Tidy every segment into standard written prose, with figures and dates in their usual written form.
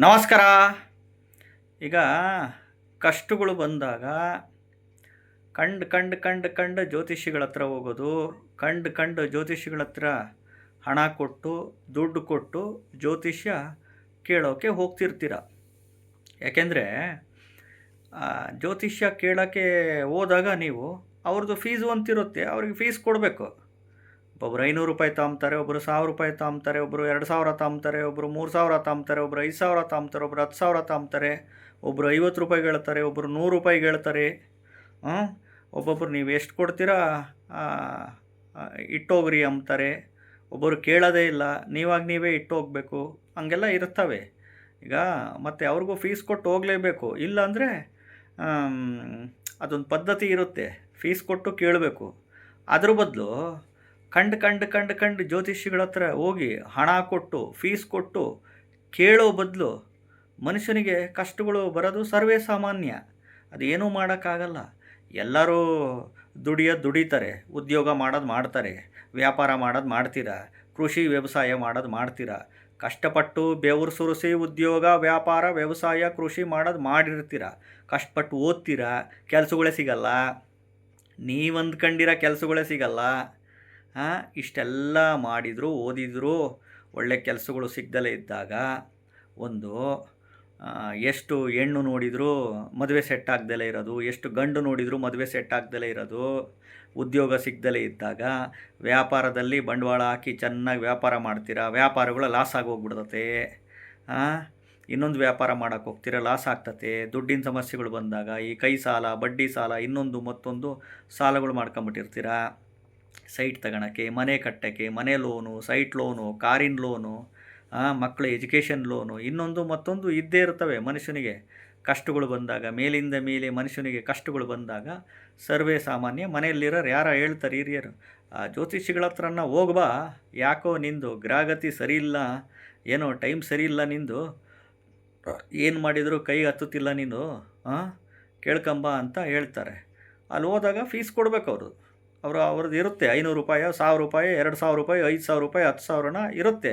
ನಮಸ್ಕಾರ. ಈಗ ಕಷ್ಟಗಳು ಬಂದಾಗ ಕಂಡು ಜ್ಯೋತಿಷಿಗಳ ಹತ್ರ ಹೋಗೋದು, ಕಂಡು ಜ್ಯೋತಿಷಿಗಳ ಹತ್ರ ಹಣ ಕೊಟ್ಟು ದುಡ್ಡು ಕೊಟ್ಟು ಜ್ಯೋತಿಷ್ಯ ಕೇಳೋಕ್ಕೆ ಹೋಗ್ತಿರ್ತೀರ. ಯಾಕೆಂದರೆ ಜ್ಯೋತಿಷ್ಯ ಕೇಳೋಕ್ಕೆ ಹೋದಾಗ ನೀವು ಅವ್ರದ್ದು ಫೀಸು ಅಂತಿರುತ್ತೆ, ಅವ್ರಿಗೆ ಫೀಸ್ ಕೊಡಬೇಕು. ಒಬ್ಬರು 500 ರೂಪಾಯಿ ತಾಂಬ್ತಾರೆ, ಒಬ್ಬರು 1000 ರೂಪಾಯಿ ತಾಂಬ್ತಾರೆ, ಒಬ್ಬರು 2000 ತಾಂಬ್ತಾರೆ, ಒಬ್ಬರು 3000 ತಾಂಬ್ತಾರೆ, ಒಬ್ಬರು 5000 ತಾಂಬ್ತಾರೆ, ಒಬ್ಬರು 10,000 ತಾಂಬ್ತಾರೆ, ಒಬ್ಬರು 50 ರೂಪಾಯಿಗೆ ಹೇಳ್ತಾರೆ, ಒಬ್ಬರು 100 ರೂಪಾಯಿಗೆ ಹೇಳ್ತಾರೆ. ಒಬ್ಬೊಬ್ಬರು ನೀವು ಎಷ್ಟು ಕೊಡ್ತೀರಾ ಇಟ್ಟೋಗ್ರಿ ಅಂತಾರೆ. ಒಬ್ಬರು ಕೇಳೋದೇ ಇಲ್ಲ, ನೀವೇ ಇಟ್ಟೋಗ್ಬೇಕು. ಹಂಗೆಲ್ಲ ಇರ್ತವೆ. ಈಗ ಮತ್ತು ಅವ್ರಿಗೂ ಫೀಸ್ ಕೊಟ್ಟು ಹೋಗಲೇಬೇಕು. ಇಲ್ಲಾಂದರೆ ಅದೊಂದು ಪದ್ಧತಿ ಇರುತ್ತೆ, ಫೀಸ್ ಕೊಟ್ಟು ಕೇಳಬೇಕು. ಅದ್ರ ಬದಲು ಕಂಡು ಜ್ಯೋತಿಷಿಗಳ ಹತ್ರ ಹೋಗಿ ಹಣ ಕೊಟ್ಟು ಫೀಸ್ ಕೊಟ್ಟು ಕೇಳೋ ಬದಲು ಮನುಷ್ಯನಿಗೆ ಕಷ್ಟಗಳು ಬರೋದು ಸರ್ವೇ ಸಾಮಾನ್ಯ. ಅದೇನೂ ಮಾಡೋಕ್ಕಾಗಲ್ಲ. ಎಲ್ಲರೂ ದುಡಿತಾರೆ, ಉದ್ಯೋಗ ಮಾಡೋದು ಮಾಡ್ತಾರೆ, ವ್ಯಾಪಾರ ಮಾಡೋದು ಮಾಡ್ತೀರಾ, ಕೃಷಿ ವ್ಯವಸಾಯ ಮಾಡೋದು ಮಾಡ್ತೀರಾ. ಕಷ್ಟಪಟ್ಟು ಬೆವರು ಸುರಿಸಿ ಉದ್ಯೋಗ ವ್ಯಾಪಾರ ವ್ಯವಸಾಯ ಕೃಷಿ ಮಾಡೋದು ಮಾಡಿರ್ತೀರ. ಕಷ್ಟಪಟ್ಟು ಓದ್ತೀರಾ, ಕೆಲಸಗಳೇ ಸಿಗಲ್ಲ. ನೀವು ಅಂದ್ಕೊಂಡಿರೋ ಕೆಲಸಗಳೇ ಸಿಗಲ್ಲ. ಇಷ್ಟೆಲ್ಲ ಮಾಡಿದರೂ ಓದಿದರೂ ಒಳ್ಳೆ ಕೆಲಸಗಳು ಸಿಗದಲೇ ಇದ್ದಾಗ, ಒಂದು ಎಷ್ಟು ಹೆಣ್ಣು ನೋಡಿದರೂ ಮದುವೆ ಸೆಟ್ ಆಗದಲೇ ಇರೋದು, ಎಷ್ಟು ಗಂಡು ನೋಡಿದರೂ ಮದುವೆ ಸೆಟ್ ಆಗದಲೇ ಇರೋದು, ಉದ್ಯೋಗ ಸಿಗದಲೇ ಇದ್ದಾಗ ವ್ಯಾಪಾರದಲ್ಲಿ ಬಂಡವಾಳ ಹಾಕಿ ಚೆನ್ನಾಗಿ ವ್ಯಾಪಾರ ಮಾಡ್ತೀರಾ, ವ್ಯಾಪಾರಗಳು ಲಾಸ್ ಆಗೋಗ್ಬಿಡ್ತತೆ. ಇನ್ನೊಂದು ವ್ಯಾಪಾರ ಮಾಡೋಕ್ಕೆ ಹೋಗ್ತೀರಾ, ಲಾಸ್ ಆಗ್ತತೆ. ದುಡ್ಡಿನ ಸಮಸ್ಯೆಗಳು ಬಂದಾಗ ಈ ಕೈ ಸಾಲ, ಬಡ್ಡಿ ಸಾಲ, ಇನ್ನೊಂದು ಮತ್ತೊಂದು ಸಾಲಗಳು ಮಾಡ್ಕೊಂಬಿಟ್ಟಿರ್ತೀರ. ಸೈಟ್ ತಗೊಳಕ್ಕೆ, ಮನೆ ಕಟ್ಟೋಕ್ಕೆ, ಮನೆ ಲೋನು, ಸೈಟ್ ಲೋನು, ಕಾರಿನ ಲೋನು, ಮಕ್ಕಳ ಎಜುಕೇಷನ್ ಲೋನು, ಇನ್ನೊಂದು ಮತ್ತೊಂದು ಇದ್ದೇ ಇರ್ತವೆ. ಮನುಷ್ಯನಿಗೆ ಕಷ್ಟಗಳು ಬಂದಾಗ, ಮೇಲಿಂದ ಮೇಲೆ ಮನುಷ್ಯನಿಗೆ ಕಷ್ಟಗಳು ಬಂದಾಗ ಸರ್ವೇ ಸಾಮಾನ್ಯ. ಮನೆಯಲ್ಲಿರೋರು ಯಾರು ಹೇಳ್ತಾರೆ ಹಿರಿಯರು, ಜ್ಯೋತಿಷಿಗಳ ಹತ್ರನ ಹೋಗ್ಬಾ, ಯಾಕೋ ನಿಂದು ಗ್ರಹಗತಿ ಸರಿ ಇಲ್ಲ, ಏನೋ ಟೈಮ್ ಸರಿ ಇಲ್ಲ ನಿಂದು, ಏನು ಮಾಡಿದರೂ ಕೈ ಹತ್ತುತ್ತಿಲ್ಲ ನೀನು, ಕೇಳ್ಕೊಂಬ ಅಂತ ಹೇಳ್ತಾರೆ. ಅಲ್ಲಿ ಹೋದಾಗ ಫೀಸ್ ಕೊಡಬೇಕು. ಅವ್ರದ್ದು ಇರುತ್ತೆ 500 ರೂಪಾಯಿ, 1000 ರೂಪಾಯಿ, 2000 ರೂಪಾಯಿ, 5000 ರೂಪಾಯಿ, 10,000 ಇರುತ್ತೆ.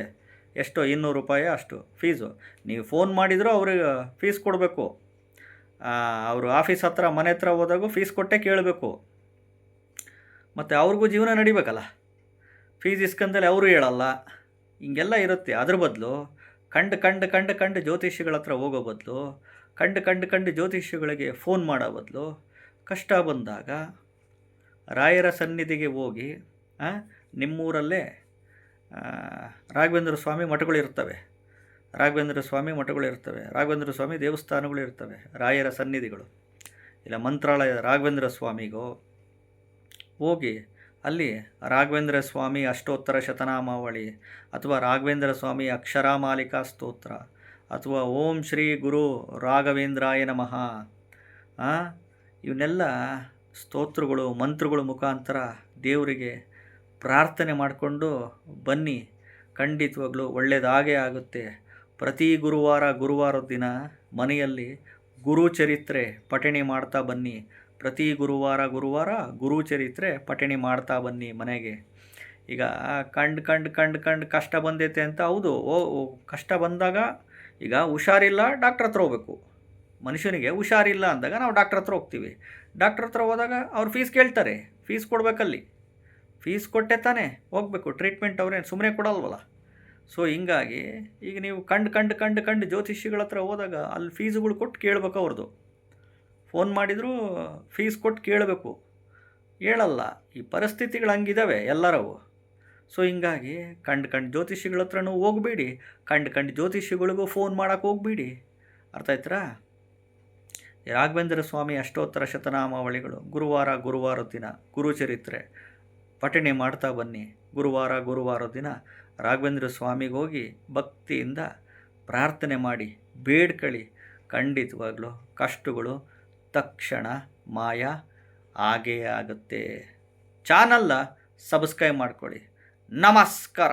ಎಷ್ಟೋ 200 ರೂಪಾಯಿ ಅಷ್ಟು ಫೀಸು. ನೀವು ಫೋನ್ ಮಾಡಿದರೂ ಅವ್ರಿಗೆ ಫೀಸ್ ಕೊಡಬೇಕು. ಅವರು ಆಫೀಸ್ ಹತ್ರ, ಮನೆ ಹತ್ರ ಹೋದಾಗೂ ಫೀಸ್ ಕೊಟ್ಟೇ ಕೇಳಬೇಕು. ಮತ್ತು ಅವ್ರಿಗೂ ಜೀವನ ನಡಿಬೇಕಲ್ಲ. ಫೀಸ್ ಇಸ್ಕೊಂಡಲ್ಲಿ ಅವರು ಹೇಳಲ್ಲ. ಹಿಂಗೆಲ್ಲ ಇರುತ್ತೆ. ಅದ್ರ ಬದಲು ಕಂಡು ಜ್ಯೋತಿಷಿಗಳ ಹತ್ರ ಹೋಗೋ ಬದಲು, ಕಂಡು ಜ್ಯೋತಿಷಿಗಳಿಗೆ ಫೋನ್ ಮಾಡೋ ಬದಲು, ಕಷ್ಟ ಬಂದಾಗ ರಾಯರ ಸನ್ನಿಧಿಗೆ ಹೋಗಿ, ನಿಮ್ಮೂರಲ್ಲೇ ರಾಘವೇಂದ್ರ ಸ್ವಾಮಿ ಮಠಗಳಿರ್ತವೆ, ರಾಘವೇಂದ್ರ ಸ್ವಾಮಿ ದೇವಸ್ಥಾನಗಳಿರ್ತವೆ, ರಾಯರ ಸನ್ನಿಧಿಗಳು. ಇಲ್ಲ ಮಂತ್ರಾಲಯ ರಾಘವೇಂದ್ರ ಸ್ವಾಮಿಗೋ ಹೋಗಿ ಅಲ್ಲಿ ರಾಘವೇಂದ್ರ ಸ್ವಾಮಿ ಅಷ್ಟೋತ್ತರ ಶತನಾಮಾವಳಿ, ಅಥವಾ ರಾಘವೇಂದ್ರ ಸ್ವಾಮಿ ಅಕ್ಷರಮಾಲಿಕಾ ಸ್ತೋತ್ರ, ಅಥವಾ ಓಂ ಶ್ರೀ ಗುರು ರಾಘವೇಂದ್ರಾಯ ನಮಃ, ಇವನ್ನೆಲ್ಲ ಸ್ತೋತ್ರಗಳು ಮಂತ್ರಗಳ ಮುಖಾಂತರ ದೇವರಿಗೆ ಪ್ರಾರ್ಥನೆ ಮಾಡಿಕೊಂಡು ಬನ್ನಿ. ಖಂಡಿತವಾಗ್ಲೂ ಒಳ್ಳೆಯದಾಗೇ ಆಗುತ್ತೆ. ಪ್ರತಿ ಗುರುವಾರದ ದಿನ ಮನೆಯಲ್ಲಿ ಗುರುಚರಿತ್ರೆ ಪಠಣೆ ಮಾಡ್ತಾ ಬನ್ನಿ. ಪ್ರತಿ ಗುರುವಾರ ಗುರುಚರಿತ್ರೆ ಪಠಣೆ ಮಾಡ್ತಾ ಬನ್ನಿ ಮನೆಗೆ. ಈಗ ಕಂಡು ಕಷ್ಟ ಬಂದೈತೆ ಅಂತ, ಹೌದು, ಕಷ್ಟ ಬಂದಾಗ ಈಗ ಹುಷಾರಿಲ್ಲ, ಡಾಕ್ಟ್ರ್ ಹತ್ರ ಹೋಗ್ಬೇಕು. ಮನುಷ್ಯನಿಗೆ ಹುಷಾರಿಲ್ಲ ಅಂದಾಗ ನಾವು ಡಾಕ್ಟ್ರ್ ಹತ್ರ ಹೋಗ್ತೀವಿ. ಡಾಕ್ಟ್ರ್ ಹತ್ರ ಹೋದಾಗ ಅವ್ರು ಫೀಸ್ ಕೇಳ್ತಾರೆ, ಫೀಸ್ ಕೊಡಬೇಕಲ್ಲಿ. ಫೀಸ್ ಕೊಟ್ಟೆ ತಾನೇ ಹೋಗಬೇಕು. ಟ್ರೀಟ್ಮೆಂಟ್ ಅವ್ರೇನು ಸುಮ್ಮನೆ ಕೊಡಲ್ವಲ್ಲ. ಸೊ ಹಿಂಗಾಗಿ ಈಗ ನೀವು ಕಂಡು ಜ್ಯೋತಿಷಿಗಳ ಹತ್ರ ಹೋದಾಗ ಅಲ್ಲಿ ಫೀಸುಗಳು ಕೊಟ್ಟು ಕೇಳಬೇಕು. ಅವ್ರದ್ದು ಫೋನ್ ಮಾಡಿದರೂ ಫೀಸ್ ಕೊಟ್ಟು ಕೇಳಬೇಕು. ಹೇಳಲ್ಲ. ಈ ಪರಿಸ್ಥಿತಿಗಳು ಹಂಗಿದ್ದಾವೆ ಎಲ್ಲರವು. ಸೊ ಹಿಂಗಾಗಿ ಕಂಡು ಜ್ಯೋತಿಷಿಗಳ ಹತ್ರನೂ ಹೋಗಬೇಡಿ, ಕಂಡು ಜ್ಯೋತಿಷಿಗಳಿಗೂ ಫೋನ್ ಮಾಡೋಕ್ಕೆ ಹೋಗಬೇಡಿ. ಅರ್ಥ ಆಯ್ತಾ? ರಾಘವೇಂದ್ರ ಸ್ವಾಮಿ ಅಷ್ಟೋತ್ತರ ಶತನಾಮಾವಳಿಗಳು ಗುರುವಾರದ ದಿನ ಗುರುಚರಿತ್ರೆ ಪಠಣೆ ಮಾಡ್ತಾ ಬನ್ನಿ. ಗುರುವಾರದ ದಿನ ರಾಘವೇಂದ್ರ ಸ್ವಾಮಿಗೆ ಹೋಗಿ ಭಕ್ತಿಯಿಂದ ಪ್ರಾರ್ಥನೆ ಮಾಡಿ ಬೇಡ್ಕೊಳ್ಳಿ. ಖಂಡಿತವಾಗ್ಲೂ ಕಷ್ಟಗಳು ತಕ್ಷಣ ಮಾಯ ಆಗೇ ಆಗುತ್ತೆ. ಚಾನಲ್ನ ಸಬ್ಸ್ಕ್ರೈಬ್ ಮಾಡ್ಕೊಳ್ಳಿ. ನಮಸ್ಕಾರ.